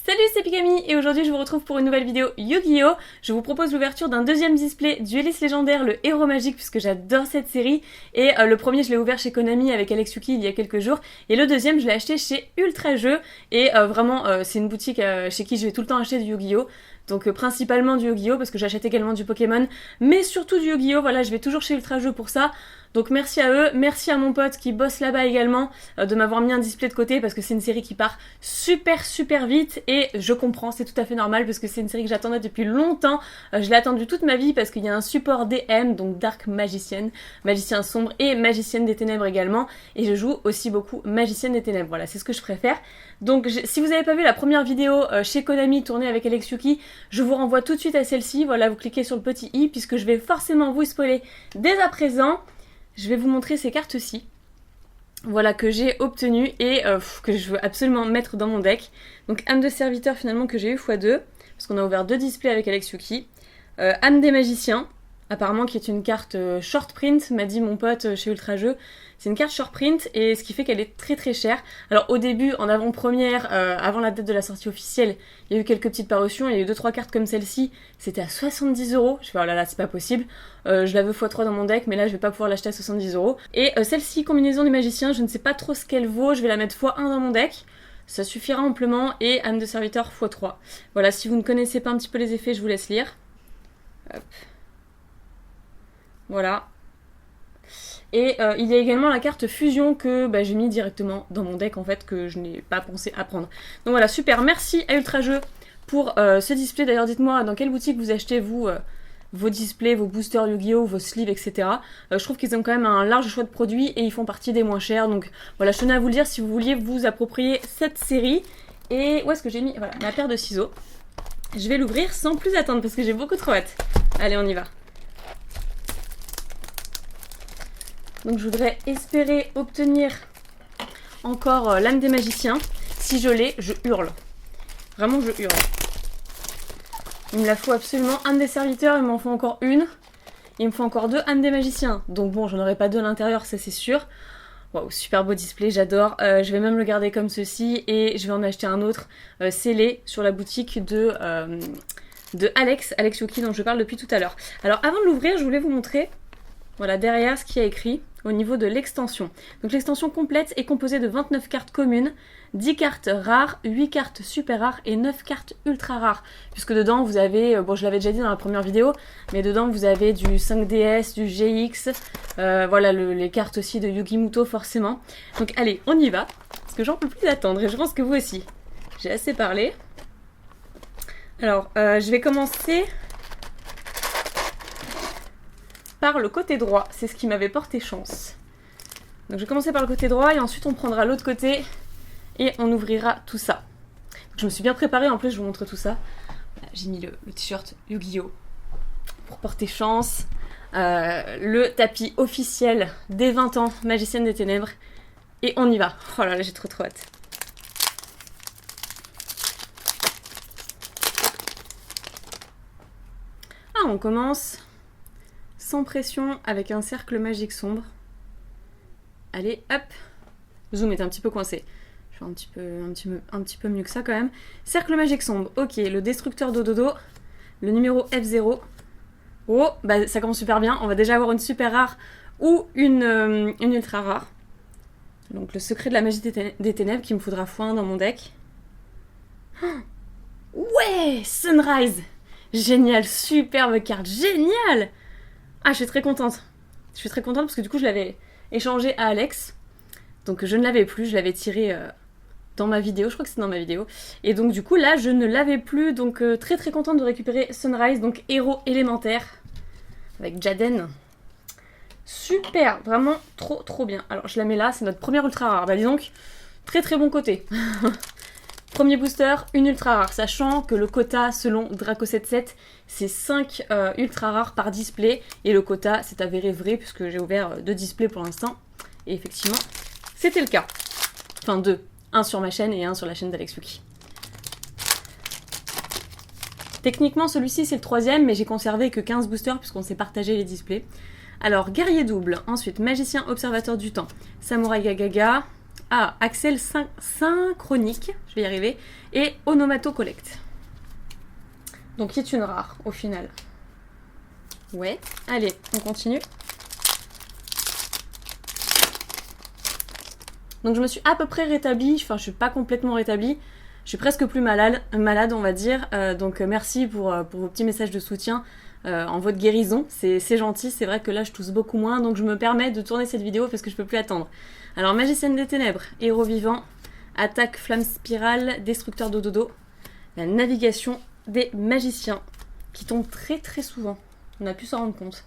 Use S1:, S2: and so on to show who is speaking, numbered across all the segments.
S1: Salut, c'est Pikami et aujourd'hui je vous retrouve pour une nouvelle vidéo Yu-Gi-Oh! Je vous propose l'ouverture d'un deuxième display Dueliste légendaire, le héros magique, puisque j'adore cette série. Et le premier je l'ai ouvert chez Konami avec Alex Yuki il y a quelques jours. Et le deuxième je l'ai acheté chez Ultra Jeux. Et vraiment c'est une boutique chez qui je vais tout le temps acheter du Yu-Gi-Oh! Donc principalement du Yu-Gi-Oh! Parce que j'achète également du Pokémon. Mais surtout du Yu-Gi-Oh! Voilà, je vais toujours chez Ultra Jeux pour ça. Donc merci à eux, merci à mon pote qui bosse là-bas également de m'avoir mis un display de côté parce que c'est une série qui part super vite et je comprends, c'est tout à fait normal parce que c'est une série que j'attendais depuis longtemps. Je l'ai attendue toute ma vie parce qu'il y a un support DM, donc Dark Magician, magicien sombre et magicienne des ténèbres également, et je joue aussi beaucoup magicienne des ténèbres, voilà, c'est ce que je préfère. Donc si vous n'avez pas vu la première vidéo chez Konami tournée avec Alex Yuki, je vous renvoie tout de suite à celle-ci, voilà, vous cliquez sur le petit i puisque je vais forcément vous spoiler dès à présent. Je vais vous montrer ces cartes-ci, voilà, que j'ai obtenues et que je veux absolument mettre dans mon deck. Donc âme de serviteur finalement que j'ai eu x2, parce qu'on a ouvert 2 displays avec Alex Yuki. Âme des magiciens, apparemment qui est une carte short print, m'a dit mon pote chez Ultra Jeux. C'est une carte short print et ce qui fait qu'elle est très chère. Alors au début, en avant-première, avant la date de la sortie officielle, il y a eu quelques petites parutions, il y a eu 2-3 cartes comme celle-ci, c'était à 70€. Je fais oh là là, c'est pas possible. Je la veux x3 dans mon deck, mais là je vais pas pouvoir l'acheter à 70€. Et celle-ci, combinaison des magiciens, je ne sais pas trop ce qu'elle vaut, je vais la mettre x1 dans mon deck. Ça suffira amplement, et âme de serviteur x3. Voilà, si vous ne connaissez pas un petit peu les effets, je vous laisse lire. Hop. Voilà. Et il y a également la carte fusion que j'ai mis directement dans mon deck en fait, que je n'ai pas pensé à prendre. Donc voilà, super, merci à Ultra Jeux pour ce display. D'ailleurs dites-moi dans quelle boutique vous achetez vous vos displays, vos boosters Yu-Gi-Oh, vos sleeves, etc. Je trouve qu'ils ont quand même un large choix de produits et ils font partie des moins chers. Donc voilà, je tenais à vous le dire si vous vouliez vous approprier cette série. Et où est-ce que j'ai mis voilà, ma paire de ciseaux. Je vais l'ouvrir sans plus attendre parce que j'ai beaucoup trop hâte. Allez, on y va. Donc je voudrais espérer obtenir encore l'âme des magiciens. Si je l'ai, je hurle. Vraiment, je hurle. Il me la faut absolument. Âme des serviteurs, il m'en faut encore une. Il me faut encore 2 âmes des magiciens. Donc bon, j'en aurai pas 2 à l'intérieur, ça c'est sûr. Waouh, super beau display, j'adore. Je vais même le garder comme ceci et je vais en acheter un autre scellé sur la boutique de Alex Yuki dont je parle depuis tout à l'heure. Alors avant de l'ouvrir, je voulais vous montrer voilà derrière ce qu'il y a écrit au niveau de l'extension. Donc l'extension complète est composée de 29 cartes communes, 10 cartes rares, 8 cartes super rares et 9 cartes ultra rares. Puisque dedans vous avez, bon je l'avais déjà dit dans la première vidéo, mais dedans vous avez du 5DS, du GX, voilà les cartes aussi de Yugi-Muto forcément. Donc allez, on y va, parce que j'en peux plus attendre et je pense que vous aussi. J'ai assez parlé. Alors je vais commencer par le côté droit, c'est ce qui m'avait porté chance. Donc je vais commencer par le côté droit et ensuite on prendra l'autre côté et on ouvrira tout ça. Donc je me suis bien préparée, en plus je vous montre tout ça. Voilà, j'ai mis le t-shirt Yu-Gi-Oh! Pour porter chance. Le tapis officiel des 20 ans, magicienne des ténèbres. Et on y va. Oh là là, j'ai trop hâte. Ah, on commence sans pression avec un cercle magique sombre. Allez, hop. Le zoom est un petit peu coincé. Je fais un petit peu mieux que ça quand même. Cercle magique sombre. Ok, le destructeur d'Ododo. Le numéro F0. Oh, bah ça commence super bien. On va déjà avoir une super rare ou une ultra rare. Donc le secret de la magie des ténèbres qu'il me faudra x1 dans mon deck. Ouais, Sunrise. Génial, superbe carte, génial. Ah, je suis très contente. Je suis très contente parce que du coup, je l'avais échangé à Alex. Donc, je ne l'avais plus. Je l'avais tiré dans ma vidéo. Je crois que c'était dans ma vidéo. Et donc, du coup, là, je ne l'avais plus. Donc, très contente de récupérer Sunrise. Donc, héros élémentaire. Avec Jaden. Super. Vraiment trop bien. Alors, je la mets là. C'est notre première ultra rare. Bah, dis donc, très bon côté. Premier booster, une ultra rare, sachant que le quota selon Draco77 c'est 5 ultra rares par display et le quota c'est avéré vrai puisque j'ai ouvert 2 displays pour l'instant et effectivement c'était le cas. Enfin 2, un sur ma chaîne et un sur la chaîne d'Alex Yuki. Techniquement celui-ci c'est le 3e mais j'ai conservé que 15 boosters puisqu'on s'est partagé les displays. Alors guerrier double, ensuite magicien observateur du temps, samouraï Gagaga, Ah, Axel Synchronique, je vais y arriver, et Onomato Collect. Donc qui est une rare au final. Ouais, allez, on continue. Donc je me suis à peu près rétablie, enfin je suis pas complètement rétablie, je suis presque plus malade on va dire, donc merci pour vos petits messages de soutien en votre guérison, c'est gentil, c'est vrai que là je tousse beaucoup moins, donc je me permets de tourner cette vidéo parce que je peux plus attendre. Alors Magicienne des Ténèbres, Héros Vivant, Attaque Flamme Spirale, Destructeur de Dodo, la navigation des magiciens, qui tombe très très souvent, on a pu s'en rendre compte.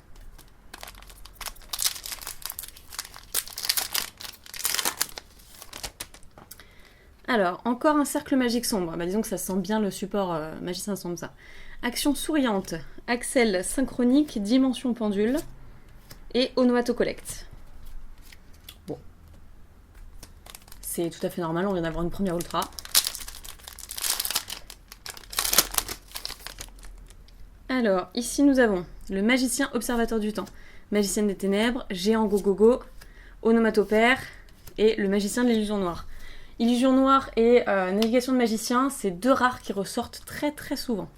S1: Alors, encore un cercle magique sombre. Bah, disons que ça sent bien le support magicien sombre, ça. Action souriante. Axel synchronique, dimension pendule. Et Onomato Collect. Bon. C'est tout à fait normal, on vient d'avoir une première ultra. Alors, ici nous avons le magicien observateur du temps. Magicienne des ténèbres, géant gogogo, onomatopère et le magicien de l'illusion noire. Illusion noire et navigation de magicien, c'est deux rares qui ressortent très très souvent.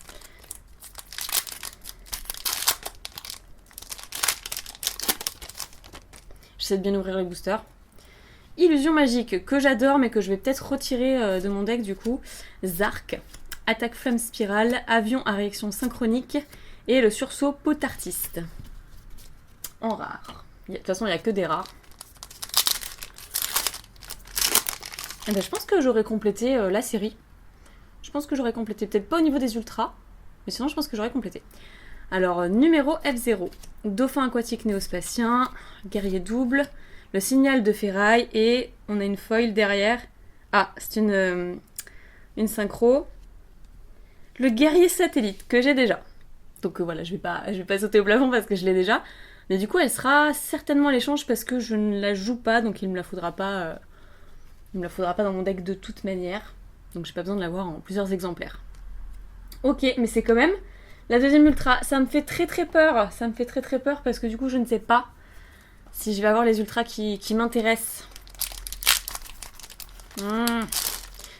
S1: J'essaie de bien ouvrir les boosters. Illusion magique, que j'adore mais que je vais peut-être retirer de mon deck du coup. Zark, attaque flamme spirale, avion à réaction synchronique et le sursaut potartiste. En rare. De toute façon, il n'y a que des rares. Eh ben, je pense que j'aurais complété la série. Je pense que j'aurais complété, peut-être pas au niveau des ultras, mais sinon je pense que j'aurais complété. Alors, numéro F0, dauphin aquatique néospatien, guerrier double, le signal de ferraille et on a une foil derrière. Ah, c'est une synchro. Le guerrier satellite que j'ai déjà. Donc voilà, je vais pas sauter au plafond parce que je l'ai déjà. Mais du coup, elle sera certainement à l'échange parce que je ne la joue pas, donc il me la faudra pas. Il me la faudra pas dans mon deck de toute manière. Donc j'ai pas besoin de l'avoir en plusieurs exemplaires. Ok, mais c'est quand même la deuxième ultra. Ça me fait très très peur. Ça me fait très très peur parce que du coup je ne sais pas si je vais avoir les ultras qui m'intéressent.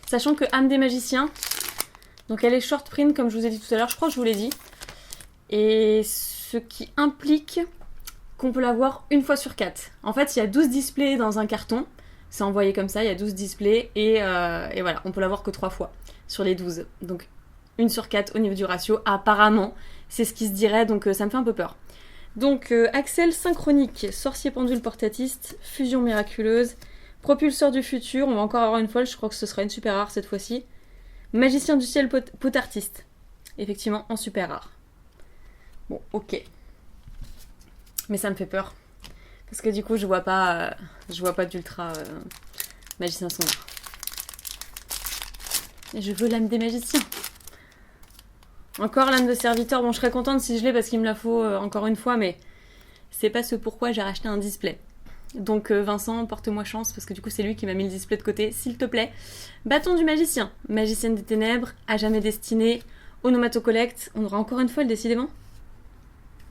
S1: Sachant que âme des magiciens, donc elle est short print comme je vous ai dit tout à l'heure. Je crois que je vous l'ai dit. Et ce qui implique qu'on peut l'avoir une fois sur 4. En fait, il y a 12 displays dans un carton. C'est envoyé comme ça, il y a 12 displays et voilà, on peut l'avoir que 3 fois sur les 12. Donc 1 sur 4 au niveau du ratio, apparemment, c'est ce qui se dirait, donc ça me fait un peu peur. Donc Axel synchronique, sorcier pendule portatiste, fusion miraculeuse, propulseur du futur, on va encore avoir une folle, je crois que ce sera une super rare cette fois-ci. Magicien du ciel potartiste, effectivement en super rare. Bon, ok. Mais ça me fait peur. Parce que du coup, je vois pas d'ultra magicien sombre. Et je veux l'âme des magiciens. Encore l'âme de serviteur. Bon, je serais contente si je l'ai parce qu'il me la faut encore une fois, mais c'est pas ce pourquoi j'ai racheté un display. Donc Vincent, porte-moi chance parce que du coup, c'est lui qui m'a mis le display de côté, s'il te plaît. Bâton du magicien. Magicienne des ténèbres, à jamais destinée, Onomato Collect. On aura encore une fois, décidément.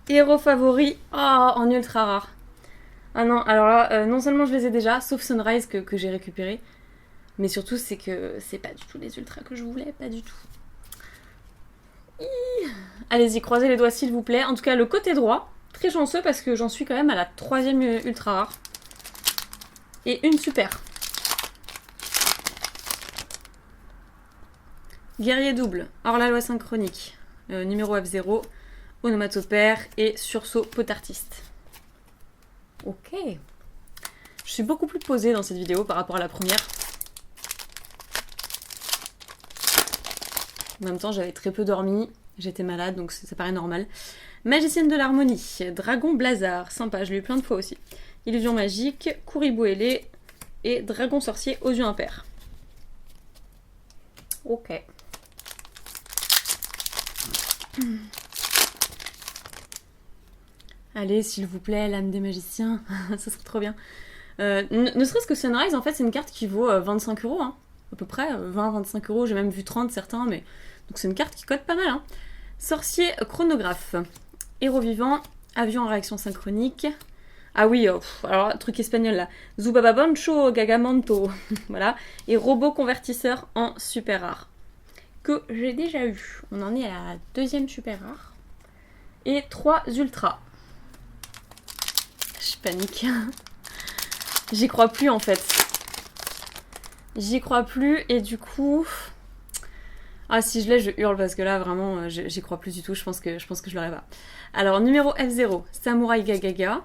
S1: Héros favori. Oh, en ultra rare. Ah non, alors là, non seulement je les ai déjà, sauf Sunrise que j'ai récupéré, mais surtout c'est que c'est pas du tout les ultras que je voulais, pas du tout. Allez-y, croisez les doigts s'il vous plaît. En tout cas, le côté droit, très chanceux parce que j'en suis quand même à la 3e ultra rare. Et une super. Guerrier double, hors la loi synchronique, numéro F0, onomatopère et sursaut potartiste. Ok. Je suis beaucoup plus posée dans cette vidéo par rapport à la première. En même temps, j'avais très peu dormi. J'étais malade, donc ça paraît normal. Magicienne de l'harmonie. Dragon Blazar. Sympa, je l'ai eu plein de fois aussi. Illusion magique. Kouribou ailé. Et dragon sorcier aux yeux impairs. Ok. Allez, s'il vous plaît, l'âme des magiciens. Ça serait trop bien. Ne serait-ce que Sunrise, en fait, c'est une carte qui vaut 25 €, hein, à peu près. 20-25 €, j'ai même vu 30 certains, mais... Donc c'est une carte qui cote pas mal, hein. Sorcier chronographe. Héros vivant. Avion en réaction synchronique. Ah oui, alors truc espagnol là. Zubababancho Gagamanto. Voilà. Et robot convertisseur en super rare. Que j'ai déjà eu. On en est à la deuxième super rare. Et 3 ultras. Je panique. J'y crois plus en fait. J'y crois plus et du coup... Ah si je l'ai je hurle parce que là vraiment j'y crois plus du tout, je pense que je l'aurai pas. Alors numéro F0, Samurai Gagaga.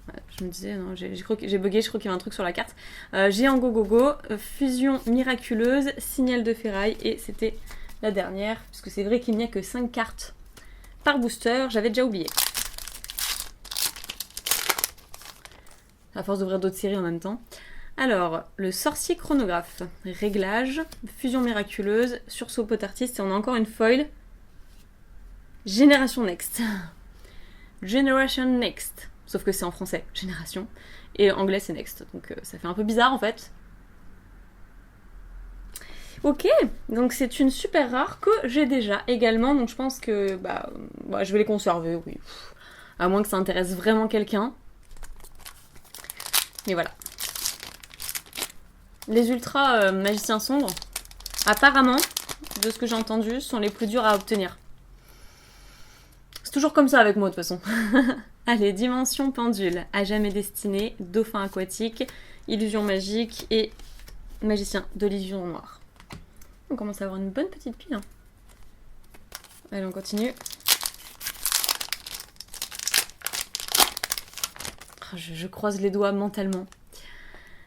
S1: Ouais, je me disais, non, j'ai bugué, je crois qu'il y avait un truc sur la carte. Géant Gogogo, Fusion Miraculeuse, Signal de Ferraille et c'était la dernière, puisque c'est vrai qu'il n'y a que 5 cartes par booster, j'avais déjà oublié. À force d'ouvrir d'autres séries en même temps. Alors, le sorcier chronographe, réglage, fusion miraculeuse, sursaut pot artiste, et on a encore une foil. Génération Next. Generation Next. Sauf que c'est en français, génération. Et en anglais, c'est Next. Donc ça fait un peu bizarre en fait. Ok, donc c'est une super rare que j'ai déjà également. Donc je pense que je vais les conserver, oui. À moins que ça intéresse vraiment quelqu'un. Mais voilà. Les ultras magiciens sombres, apparemment, de ce que j'ai entendu, sont les plus durs à obtenir. C'est toujours comme ça avec moi de toute façon. Allez, dimension pendule, à jamais destiné, dauphin aquatique, illusion magique et magicien de l'illusion noire. On commence à avoir une bonne petite pile. Hein. Allez, on continue. Je croise les doigts mentalement.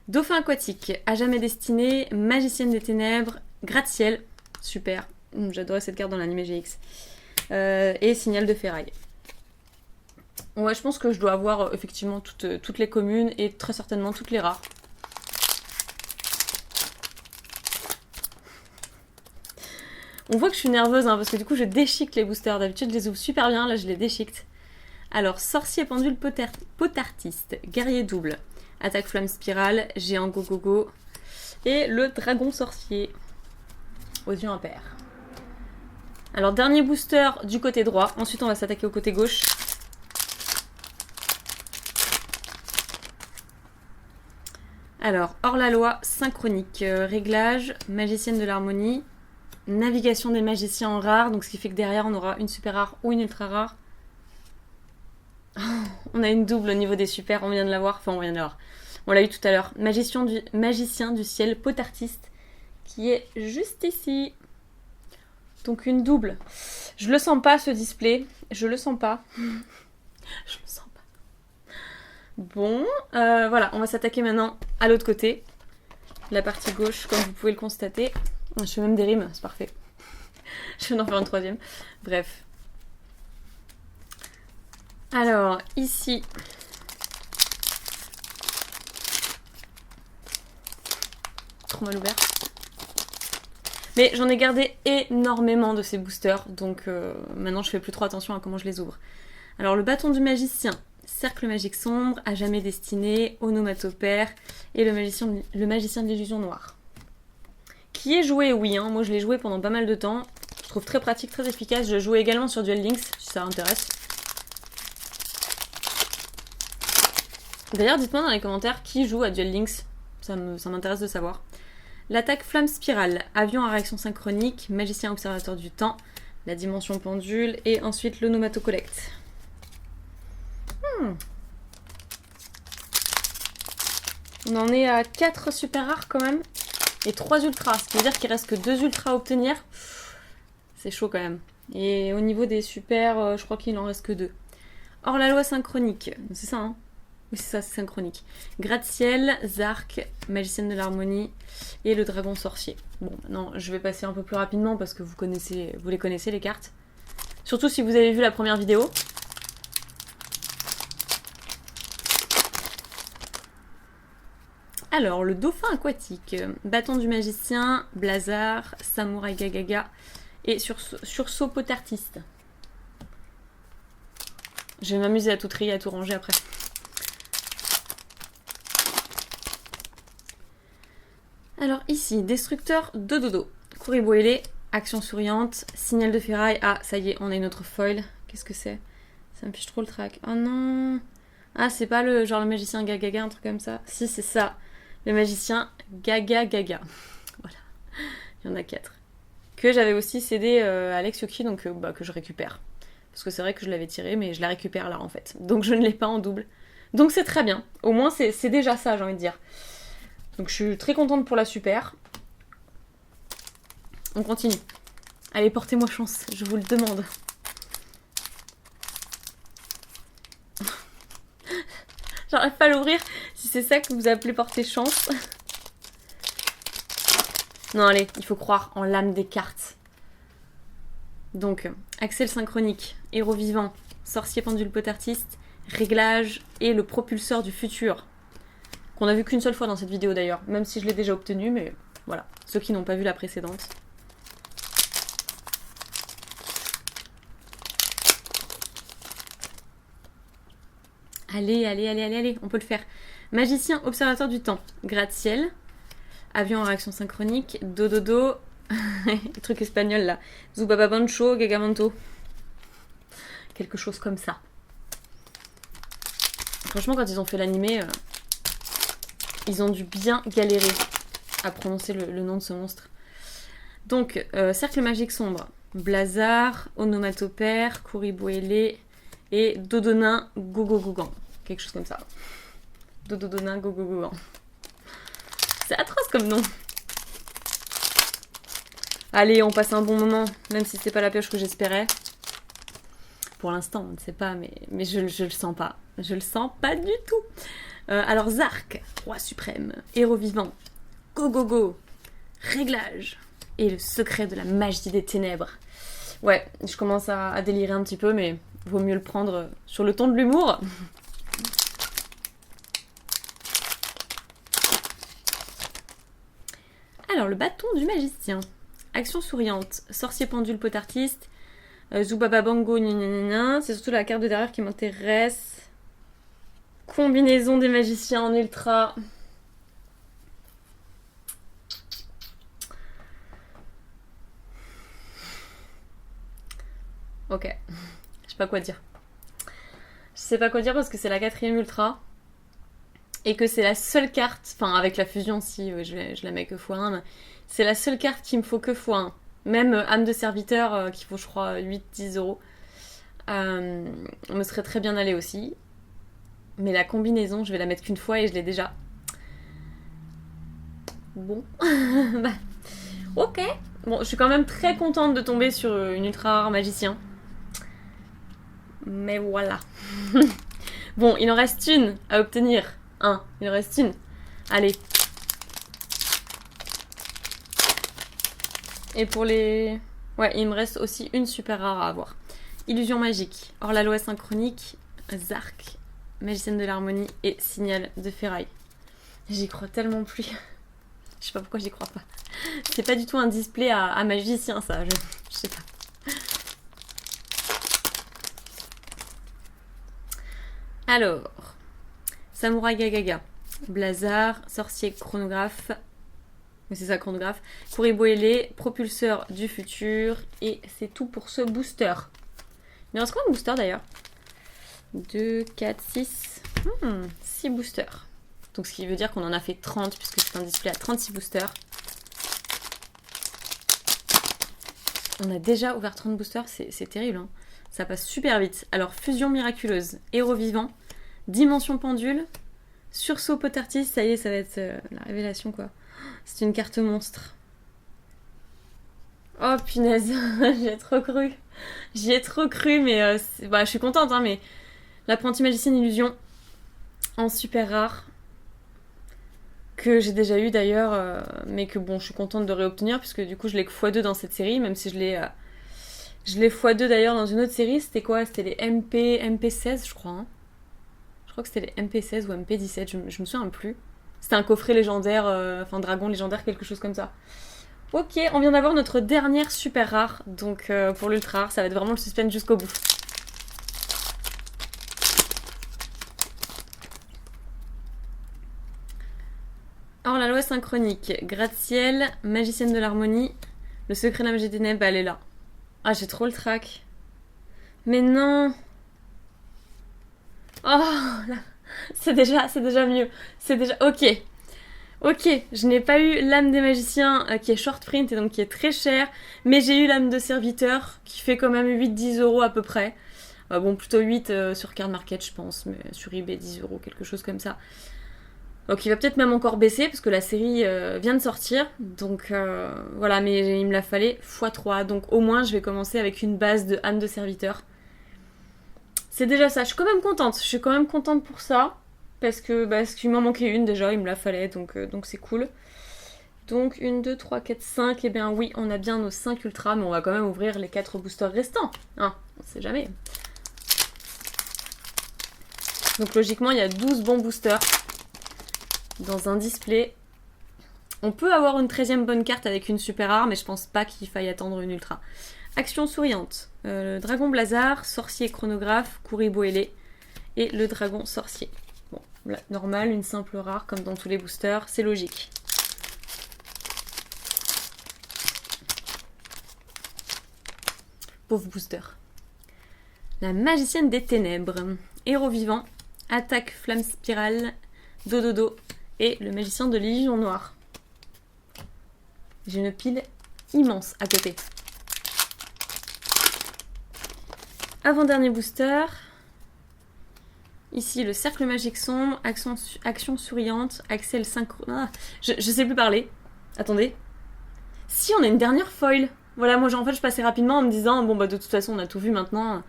S1: Dauphin aquatique, à jamais destiné, magicienne des ténèbres, gratte-ciel, super, j'adorais cette carte dans l'anime GX, et signal de ferraille. Ouais, je pense que je dois avoir effectivement toutes les communes et très certainement toutes les rares. On voit que je suis nerveuse hein, parce que du coup je déchique les boosters, d'habitude je les ouvre super bien, là je les déchique. Alors, sorcier pendule pot artiste, guerrier double. Attaque flamme spirale, géant gogogo et le dragon sorcier aux yeux impairs. Alors dernier booster du côté droit, ensuite on va s'attaquer au côté gauche. Alors hors-la-loi, synchronique, réglage, magicienne de l'harmonie, navigation des magiciens en rare, donc ce qui fait que derrière on aura une super rare ou une ultra rare. On a une double au niveau des super, on vient de l'avoir, enfin on vient de l'avoir. On l'a eu tout à l'heure. Magicien du ciel, pot artiste, qui est juste ici. Donc une double. Je le sens pas ce display, je le sens pas. Je le sens pas. Bon, voilà, on va s'attaquer maintenant à l'autre côté. La partie gauche, comme vous pouvez le constater. Je fais même des rimes, c'est parfait. Je vais en faire une troisième. Bref. Alors, ici... Trop mal ouvert. Mais j'en ai gardé énormément de ces boosters, donc maintenant je fais plus trop attention à comment je les ouvre. Alors le bâton du magicien, cercle magique sombre, à jamais destiné, onomatopère, et le magicien de l'illusion noire. Qui est joué, oui, hein, moi je l'ai joué pendant pas mal de temps, je trouve très pratique, très efficace, je jouais également sur Duel Links, si ça intéresse. D'ailleurs dites-moi dans les commentaires qui joue à Duel Links, ça m'intéresse de savoir. L'attaque flamme spirale, avion à réaction synchronique, magicien observateur du temps, la dimension pendule et ensuite l'onomatocollect. On en est à 4 super rares quand même et 3 ultras, ce qui veut dire qu'il reste que 2 ultras à obtenir. C'est chaud quand même. Et au niveau des super, je crois qu'il en reste que 2. Hors la loi synchronique, c'est ça hein? Oui, c'est ça, c'est synchronique. Gratte-ciel, Zark, magicienne de l'harmonie et le dragon sorcier. Bon, maintenant, je vais passer un peu plus rapidement parce que vous les connaissez les cartes. Surtout si vous avez vu la première vidéo. Alors, le dauphin aquatique, bâton du magicien, Blazar, Samurai Gagaga et sursaut pot artiste. Je vais m'amuser à tout trier, à tout ranger après. Alors ici, destructeur de dodo, Kuriboele, action souriante, signal de ferraille, ah ça y est, on a une autre foil, qu'est-ce que c'est? Ça me fiche trop le track, oh non, Ah, c'est pas le genre le magicien Gaga Gaga, un truc comme ça. Si, c'est ça. Le magicien Gaga Gaga. Voilà. Il y en a 4. Que j'avais aussi cédé à Alex Yoki, donc que je récupère. Parce que c'est vrai que je l'avais tiré, mais je la récupère là en fait. Donc je ne l'ai pas en double. Donc c'est très bien. Au moins c'est déjà ça, j'ai envie de dire. Donc je suis très contente pour la super. On continue. Allez, portez-moi chance, je vous le demande. J'arrive pas à l'ouvrir, si c'est ça que vous appelez porter chance. Non, allez, il faut croire en l'âme des cartes. Donc, Axel synchronique, héros vivant, sorcier pendule pot artiste, réglage et le propulseur du futur. Qu'on a vu qu'une seule fois dans cette vidéo d'ailleurs, même si je l'ai déjà obtenu, mais voilà, ceux qui n'ont pas vu la précédente. Allez, allez, allez, allez, allez, on peut le faire. Magicien, observateur du temps, gratte-ciel, avion en réaction synchronique, dododo, le truc espagnol là, Zubababancho, Gagamanto. Quelque chose comme ça. Franchement, quand ils ont fait l'animé, ils ont dû bien galérer à prononcer le nom de ce monstre. Donc, cercle magique sombre, Blazar, Onomatopère, Kuriboele et Dodonin Gogogogan. Quelque chose comme ça. Dodonin Gogogogan. C'est atroce comme nom. Allez, on passe un bon moment, même si c'est pas la pioche que j'espérais. Pour l'instant, on ne sait pas, mais je le sens pas. Je le sens pas du tout. Alors, Zark, roi suprême, héros vivant, go go go, réglage et le secret de la magie des ténèbres. Ouais, je commence à délirer un petit peu, mais vaut mieux le prendre sur le ton de l'humour. Alors, le bâton du magicien. Action souriante, sorcier pendule pot artiste, Zubababango, c'est surtout la carte de derrière qui m'intéresse. Combinaison des magiciens en ultra. Ok, je sais pas quoi dire. Je sais pas quoi dire parce que c'est la 4ème ultra. Et que c'est la seule carte, enfin avec la fusion si je la mets que x1, mais c'est la seule carte qui me faut que x1. Même âme de serviteur qui vaut je crois 8-10 euros. Me serait très bien allé aussi. Mais la combinaison, je vais la mettre qu'une fois et je l'ai déjà. Bon. Bah, ok. Bon, je suis quand même très contente de tomber sur une ultra rare magicien. Mais voilà. Bon, il en reste une à obtenir. Il en reste une. Allez. Et pour les... Ouais, il me reste aussi une super rare à avoir. Illusion magique, hors-la-loi synchronique, Zark, magicienne de l'harmonie et signal de ferraille. J'y crois tellement plus. Je sais pas pourquoi j'y crois pas. C'est pas du tout un display à magicien ça, je sais pas. Alors, Samouraï Gagaga, Blazar, sorcier chronographe, c'est ça chronographe, Kuriboele, propulseur du futur, et c'est tout pour ce booster. Il en reste combien de boosters d'ailleurs 2, 4, 6, 6 boosters. Donc ce qui veut dire qu'on en a fait 30 puisque c'est un display à 36 boosters. On a déjà ouvert 30 boosters, c'est terrible, hein. Ça passe super vite. Alors, fusion miraculeuse, héros vivant, dimension pendule, sursaut pot artiste, ça y est, ça va être la révélation quoi. C'est une carte monstre. Oh punaise, j'y ai trop cru. J'y ai trop cru, mais je suis contente, hein, mais l'apprenti magicienne illusion en super rare, que j'ai déjà eu d'ailleurs, mais que bon, je suis contente de réobtenir, puisque du coup je l'ai que x2 dans cette série, même si je l'ai x2 d'ailleurs dans une autre série. C'était quoi? C'était les MP16 je crois, hein. Je crois que c'était les MP16 ou MP17, je me souviens plus. C'était un coffret légendaire, enfin dragon légendaire, quelque chose comme ça. Ok, on vient d'avoir notre dernière super rare, donc pour l'ultra rare, ça va être vraiment le suspense jusqu'au bout. Or la loi synchronique, gratte-ciel, magicienne de l'harmonie, le secret de la magie des ténèbres, elle est là. Ah, j'ai trop le trac. Mais non. là, c'est déjà mieux. C'est déjà... Ok. Ok, je n'ai pas eu l'âme des magiciens qui est short print et donc qui est très cher, mais j'ai eu l'âme de serviteur qui fait quand même 8-10 € à peu près. Bon, plutôt 8 sur Card Market, je pense, mais sur eBay 10 €, quelque chose comme ça. Donc il va peut-être même encore baisser parce que la série vient de sortir. Donc voilà, mais il me la fallait x3. Donc au moins, je vais commencer avec une base de âme de serviteur. C'est déjà ça, je suis quand même contente. Je suis quand même contente pour ça. Parce qu'il m'en manquait une déjà, il me la fallait, donc c'est cool. Donc 1, 2, 3, 4, 5, et bien oui, on a bien nos 5 ultras, mais on va quand même ouvrir les 4 boosters restants. Hein, on sait jamais. Donc logiquement, il y a 12 bons boosters dans un display. On peut avoir une 13e bonne carte avec une super rare, mais je pense pas qu'il faille attendre une ultra. Action souriante, dragon blazar, sorcier chronographe, Kuribo ailé et le dragon sorcier. Bon, là, normal, une simple rare comme dans tous les boosters, c'est logique. Pauvre booster. La magicienne des ténèbres, héros vivant, attaque flamme spirale, dododo et le magicien de l'illusion noire. J'ai une pile immense à côté. Avant-dernier booster. Ici, le cercle magique sombre, action souriante, Axel synchro... Ah, je sais plus parler. Attendez. Si, on a une dernière foil. Voilà, moi en fait je passais rapidement en me disant, bon bah de toute façon on a tout vu maintenant.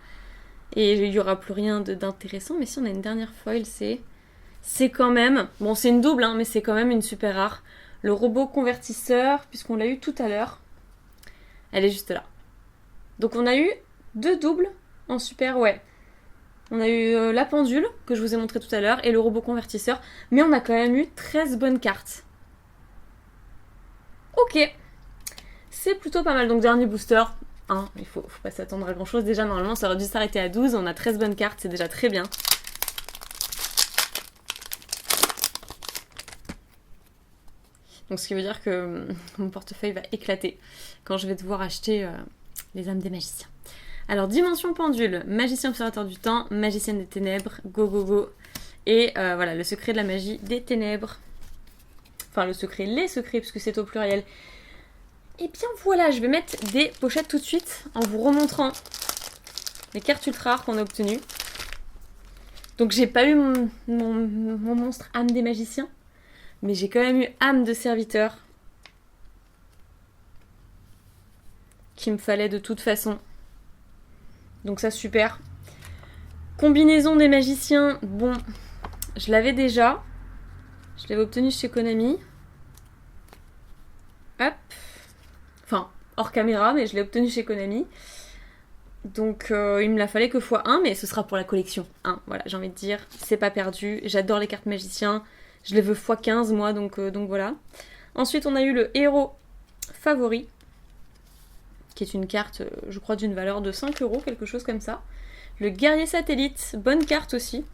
S1: Et il y aura plus rien d'intéressant. Mais si on a une dernière foil, c'est quand même... Bon, c'est une double, hein, mais c'est quand même une super rare. Le robot convertisseur, puisqu'on l'a eu tout à l'heure. Elle est juste là. Donc on a eu 2 doubles en super, ouais. On a eu la pendule, que je vous ai montré tout à l'heure, et le robot convertisseur. Mais on a quand même eu 13 bonnes cartes. Ok. C'est plutôt pas mal. Donc dernier booster. Hein, il faut pas s'attendre à grand chose. Déjà, normalement, ça aurait dû s'arrêter à 12. On a 13 bonnes cartes, c'est déjà très bien. Donc ce qui veut dire que mon portefeuille va éclater quand je vais devoir acheter les âmes des magiciens. Alors, dimension pendule, magicien observateur du temps, magicienne des ténèbres, go go go. Et voilà, le secret de la magie des ténèbres. Enfin, les secrets, puisque c'est au pluriel. Et bien voilà, je vais mettre des pochettes tout de suite en vous remontrant les cartes ultra rares qu'on a obtenues. Donc j'ai pas eu mon monstre âme des magiciens, mais j'ai quand même eu âme de serviteur qu'il me fallait de toute façon. Donc ça, super. Combinaison des magiciens, bon, je l'avais déjà. Je l'avais obtenu chez Konami. Hop. Enfin, hors caméra, mais je l'ai obtenu chez Konami. Donc il me la fallait que x1, mais ce sera pour la collection. Hein, voilà, j'ai envie de dire, c'est pas perdu. J'adore les cartes magiciens. Je les veux x15 moi, donc voilà. Ensuite, on a eu le héros favori, qui est une carte, je crois, d'une valeur de 5 €, quelque chose comme ça. Le guerrier satellite, bonne carte aussi.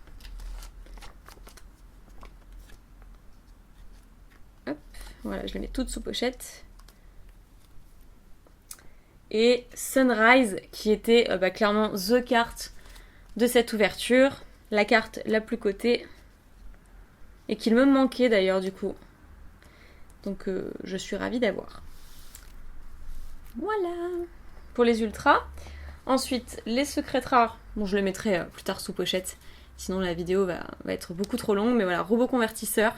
S1: Hop, voilà, je les mets toutes sous pochette. Et Sunrise, qui était clairement the carte de cette ouverture. La carte la plus cotée. Et qu'il me manquait d'ailleurs du coup. Donc je suis ravie d'avoir. Voilà pour les ultras. Ensuite, les secrets rares. Bon, je les mettrai plus tard sous pochette. Sinon la vidéo va être beaucoup trop longue. Mais voilà, robot convertisseur.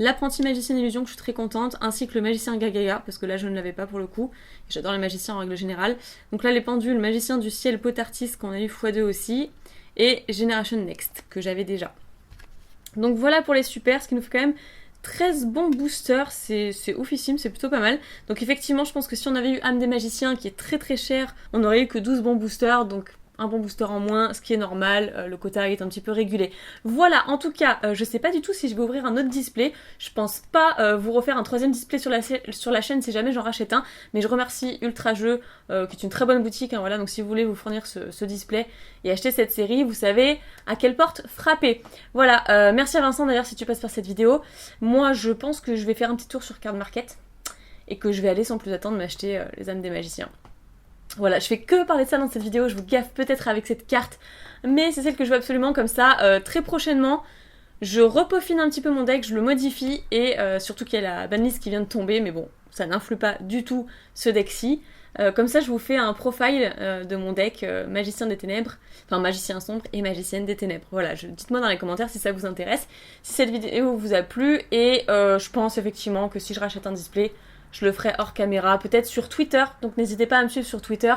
S1: L'apprenti magicien d'illusion, que je suis très contente, ainsi que le magicien Gagaga, parce que là je ne l'avais pas pour le coup. J'adore les magiciens en règle générale. Donc là les pendules, magicien du ciel, Potartis, qu'on a eu x2 aussi, et Generation Next, que j'avais déjà. Donc voilà pour les super, ce qui nous fait quand même 13 bons boosters, c'est oufissime, c'est plutôt pas mal. Donc effectivement, je pense que si on avait eu âme des magiciens, qui est très très cher, on aurait eu que 12 bons boosters, donc un bon booster en moins, ce qui est normal, le quota est un petit peu régulé. Voilà, en tout cas, je sais pas du tout si je vais ouvrir un autre display, je pense pas vous refaire un 3e display sur la chaîne si jamais j'en rachète un, mais je remercie Ultra Jeux, qui est une très bonne boutique, hein, voilà, donc si vous voulez vous fournir ce display et acheter cette série, vous savez à quelle porte frapper. Voilà, merci à Vincent d'ailleurs si tu passes par cette vidéo. Moi je pense que je vais faire un petit tour sur Card Market, et que je vais aller sans plus attendre m'acheter les âmes des magiciens. Voilà, je fais que parler de ça dans cette vidéo, je vous gaffe peut-être avec cette carte, mais c'est celle que je veux absolument comme ça. Très prochainement, je repeaufine un petit peu mon deck, je le modifie, et surtout qu'il y a la banlist qui vient de tomber, mais bon, ça n'influe pas du tout ce deck-ci. Comme ça, je vous fais un profile de mon deck Magicien des Ténèbres, enfin Magicien Sombre et Magicienne des Ténèbres. Voilà, dites-moi dans les commentaires si ça vous intéresse, si cette vidéo vous a plu, et je pense effectivement que si je rachète un display, je le ferai hors caméra, peut-être sur Twitter, donc n'hésitez pas à me suivre sur Twitter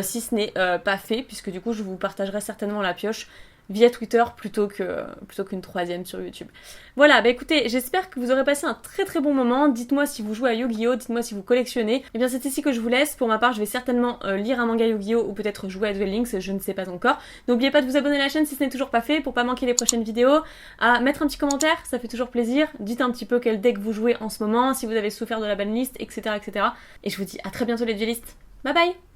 S1: si ce n'est pas fait, puisque du coup je vous partagerai certainement la pioche via Twitter plutôt qu'une troisième sur YouTube. Voilà, bah écoutez, j'espère que vous aurez passé un très très bon moment. Dites-moi si vous jouez à Yu-Gi-Oh, dites-moi si vous collectionnez. Et bien c'est ici que je vous laisse. Pour ma part, je vais certainement lire un manga Yu-Gi-Oh ou peut-être jouer à Duel Links, je ne sais pas encore. N'oubliez pas de vous abonner à la chaîne si ce n'est toujours pas fait pour pas manquer les prochaines vidéos. À mettre un petit commentaire, ça fait toujours plaisir. Dites un petit peu quel deck vous jouez en ce moment, si vous avez souffert de la banlist, etc. etc. Et je vous dis à très bientôt les duelistes. Bye bye!